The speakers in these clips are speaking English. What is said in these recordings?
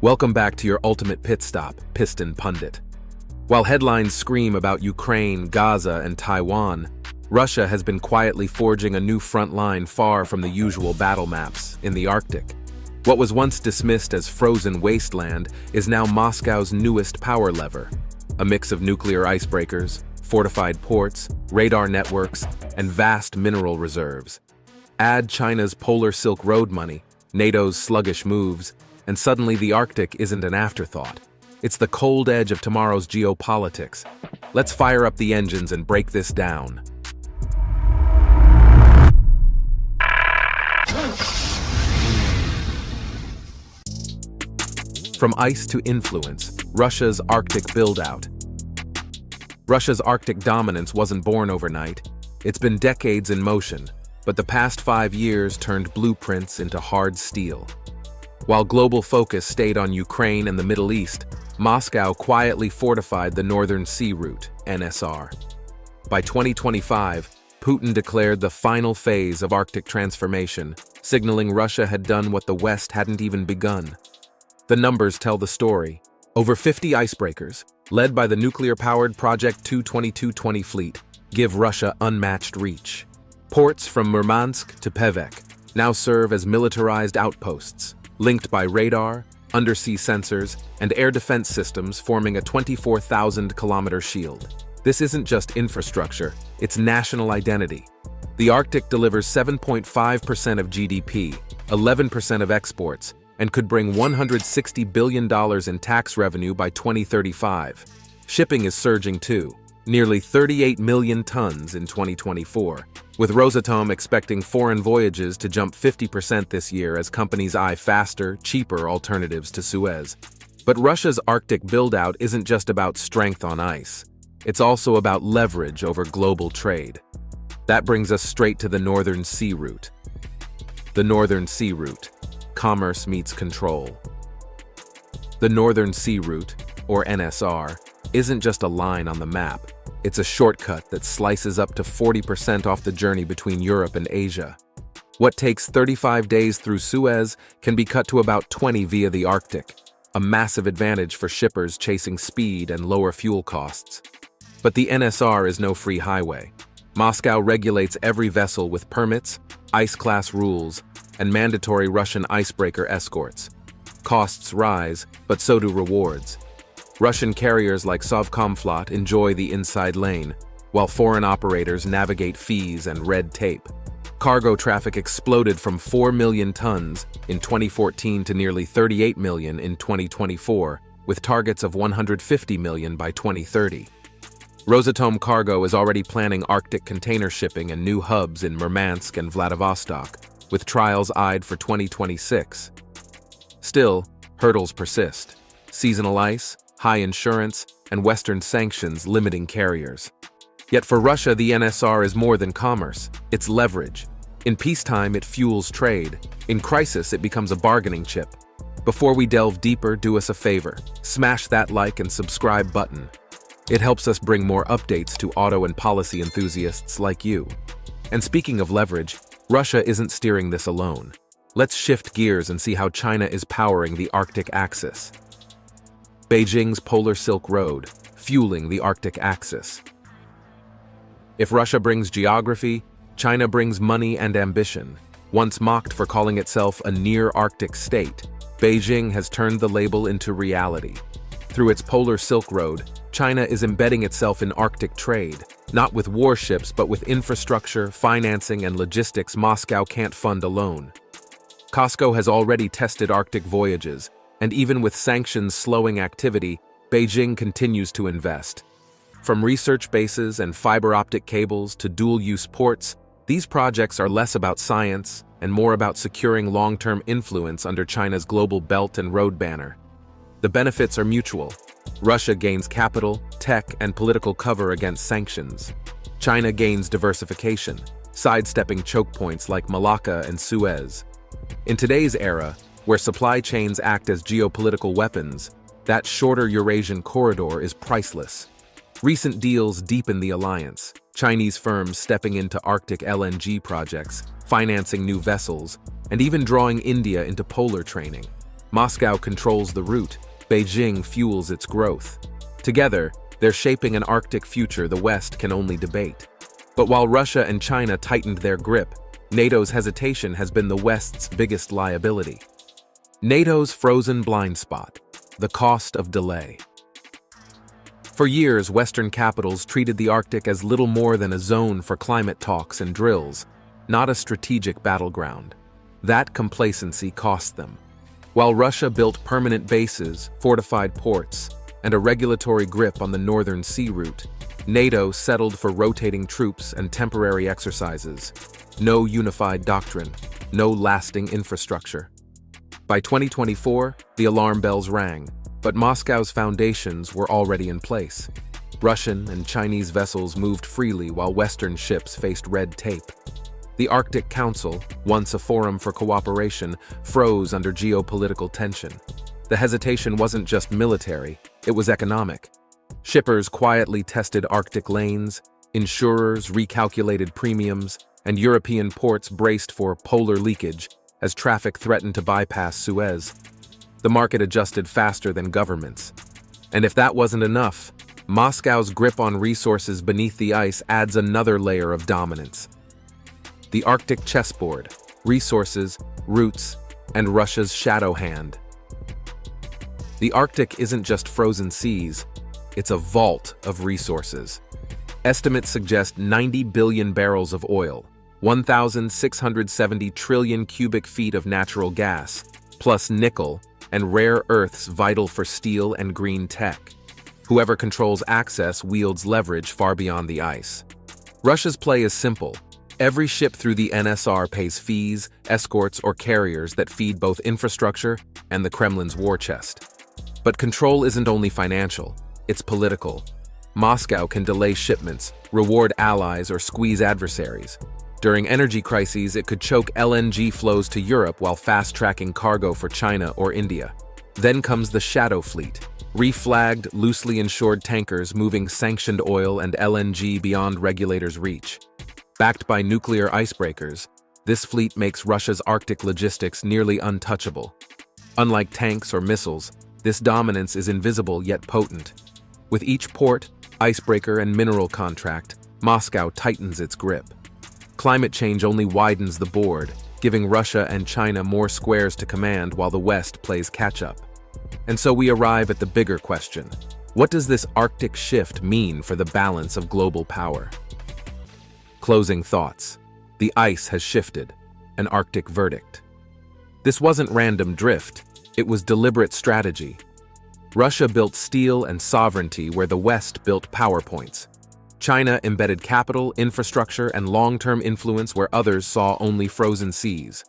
Welcome back to your ultimate pit stop, Piston Pundit. While headlines scream about Ukraine, Gaza, and Taiwan, Russia has been quietly forging a new front line far from the usual battle maps in the Arctic. What was once dismissed as frozen wasteland is now Moscow's newest power lever, a mix of nuclear icebreakers, fortified ports, radar networks, and vast mineral reserves. Add China's Polar Silk Road money, NATO's sluggish moves, and suddenly the Arctic isn't an afterthought. It's the cold edge of tomorrow's geopolitics. Let's fire up the engines and break this down. From ice to influence, Russia's Arctic build-out. Russia's Arctic dominance wasn't born overnight. It's been decades in motion, but the past 5 years turned blueprints into hard steel. While global focus stayed on Ukraine and the Middle East, Moscow quietly fortified the Northern Sea Route, NSR. By 2025, Putin declared the final phase of Arctic transformation, signaling Russia had done what the West hadn't even begun. The numbers tell the story. Over 50 icebreakers, led by the nuclear-powered Project 22220 fleet, give Russia unmatched reach. Ports from Murmansk to Pevek now serve as militarized outposts, linked by radar, undersea sensors, and air defense systems forming a 24,000-kilometer shield. This isn't just infrastructure, it's national identity. The Arctic delivers 7.5% of GDP, 11% of exports, and could bring $160 billion in tax revenue by 2035. Shipping is surging too, nearly 38 million tons in 2024, with Rosatom expecting foreign voyages to jump 50% this year as companies eye faster, cheaper alternatives to Suez. But Russia's Arctic build-out isn't just about strength on ice. It's also about leverage over global trade. That brings us straight to the Northern Sea Route. The Northern Sea Route. Commerce meets control. The Northern Sea Route, or NSR, isn't just a line on the map. It's a shortcut that slices up to 40% off the journey between Europe and Asia. What takes 35 days through Suez can be cut to about 20 via the Arctic, a massive advantage for shippers chasing speed and lower fuel costs. But the NSR is no free highway. Moscow regulates every vessel with permits, ice-class rules, and mandatory Russian icebreaker escorts. Costs rise, but so do rewards. Russian carriers like Sovcomflot enjoy the inside lane, while foreign operators navigate fees and red tape. Cargo traffic exploded from 4 million tons in 2014 to nearly 38 million in 2024, with targets of 150 million by 2030. Rosatom Cargo is already planning Arctic container shipping and new hubs in Murmansk and Vladivostok, with trials eyed for 2026. Still, hurdles persist. Seasonal ice, high insurance, and Western sanctions limiting carriers. Yet for Russia, the NSR is more than commerce, it's leverage. In peacetime, it fuels trade. In crisis, it becomes a bargaining chip. Before we delve deeper, do us a favor. Smash that like and subscribe button. It helps us bring more updates to auto and policy enthusiasts like you. And speaking of leverage, Russia isn't steering this alone. Let's shift gears and see how China is powering the Arctic axis. Beijing's Polar Silk Road, fueling the Arctic axis. If Russia brings geography, China brings money and ambition. Once mocked for calling itself a near-Arctic state, Beijing has turned the label into reality. Through its Polar Silk Road, China is embedding itself in Arctic trade, not with warships but with infrastructure, financing, and logistics Moscow can't fund alone. COSCO has already tested Arctic voyages, and even with sanctions slowing activity, Beijing continues to invest. From research bases and fiber optic cables to dual-use ports, these projects are less about science and more about securing long-term influence under China's global Belt and Road banner. The benefits are mutual. Russia gains capital, tech, and political cover against sanctions. China gains diversification, sidestepping choke points like Malacca and Suez. In today's era, where supply chains act as geopolitical weapons, that shorter Eurasian corridor is priceless. Recent deals deepen the alliance, Chinese firms stepping into Arctic LNG projects, financing new vessels, and even drawing India into polar training. Moscow controls the route, Beijing fuels its growth. Together, they're shaping an Arctic future the West can only debate. But while Russia and China tightened their grip, NATO's hesitation has been the West's biggest liability. NATO's frozen blind spot, the cost of delay. For years, Western capitals treated the Arctic as little more than a zone for climate talks and drills, not a strategic battleground. That complacency cost them. While Russia built permanent bases, fortified ports, and a regulatory grip on the northern sea route, NATO settled for rotating troops and temporary exercises. No unified doctrine, no lasting infrastructure. By 2024, the alarm bells rang, but Moscow's foundations were already in place. Russian and Chinese vessels moved freely while Western ships faced red tape. The Arctic Council, once a forum for cooperation, froze under geopolitical tension. The hesitation wasn't just military, it was economic. Shippers quietly tested Arctic lanes, insurers recalculated premiums, and European ports braced for polar leakage as traffic threatened to bypass Suez. The market adjusted faster than governments. And if that wasn't enough, Moscow's grip on resources beneath the ice adds another layer of dominance. The Arctic chessboard, resources, routes, and Russia's shadow hand. The Arctic isn't just frozen seas, it's a vault of resources. Estimates suggest 90 billion barrels of oil, 1,670 trillion cubic feet of natural gas, plus nickel and rare earths vital for steel and green tech. Whoever controls access wields leverage far beyond the ice. Russia's play is simple. Every ship through the NSR pays fees, escorts, or carriers that feed both infrastructure and the Kremlin's war chest. But control isn't only financial, it's political. Moscow can delay shipments, reward allies, or squeeze adversaries. During energy crises, it could choke LNG flows to Europe while fast-tracking cargo for China or India. Then comes the shadow fleet, reflagged, loosely insured tankers moving sanctioned oil and LNG beyond regulators' reach. Backed by nuclear icebreakers, this fleet makes Russia's Arctic logistics nearly untouchable. Unlike tanks or missiles, this dominance is invisible yet potent. With each port, icebreaker, and mineral contract, Moscow tightens its grip. Climate change only widens the board, giving Russia and China more squares to command while the West plays catch-up. And so we arrive at the bigger question. What does this Arctic shift mean for the balance of global power? Closing thoughts. The ice has shifted. An Arctic verdict. This wasn't random drift, it was deliberate strategy. Russia built steel and sovereignty where the West built PowerPoints. China embedded capital, infrastructure, and long-term influence where others saw only frozen seas.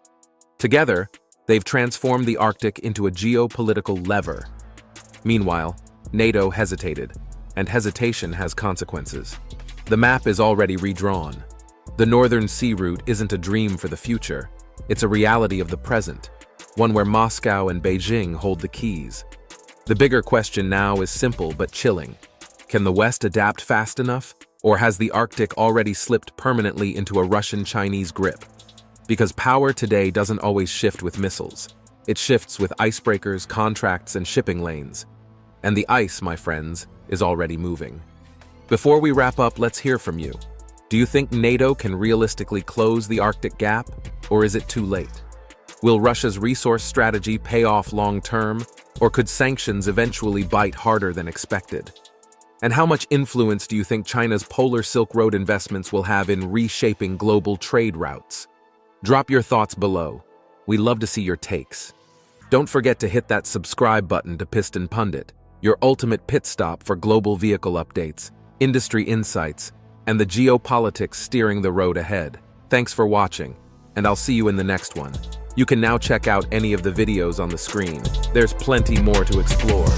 Together, they've transformed the Arctic into a geopolitical lever. Meanwhile, NATO hesitated, and hesitation has consequences. The map is already redrawn. The northern sea route isn't a dream for the future, it's a reality of the present, one where Moscow and Beijing hold the keys. The bigger question now is simple but chilling. Can the West adapt fast enough, or has the Arctic already slipped permanently into a Russian-Chinese grip? Because power today doesn't always shift with missiles. It shifts with icebreakers, contracts, and shipping lanes. And the ice, my friends, is already moving. Before we wrap up, let's hear from you. Do you think NATO can realistically close the Arctic gap, or is it too late? Will Russia's resource strategy pay off long-term, or could sanctions eventually bite harder than expected? And how much influence do you think China's Polar Silk Road investments will have in reshaping global trade routes? Drop your thoughts below. We love to see your takes. Don't forget to hit that subscribe button to Piston Pundit, your ultimate pit stop for global vehicle updates, industry insights, and the geopolitics steering the road ahead. Thanks for watching, and I'll see you in the next one. You can now check out any of the videos on the screen. There's plenty more to explore.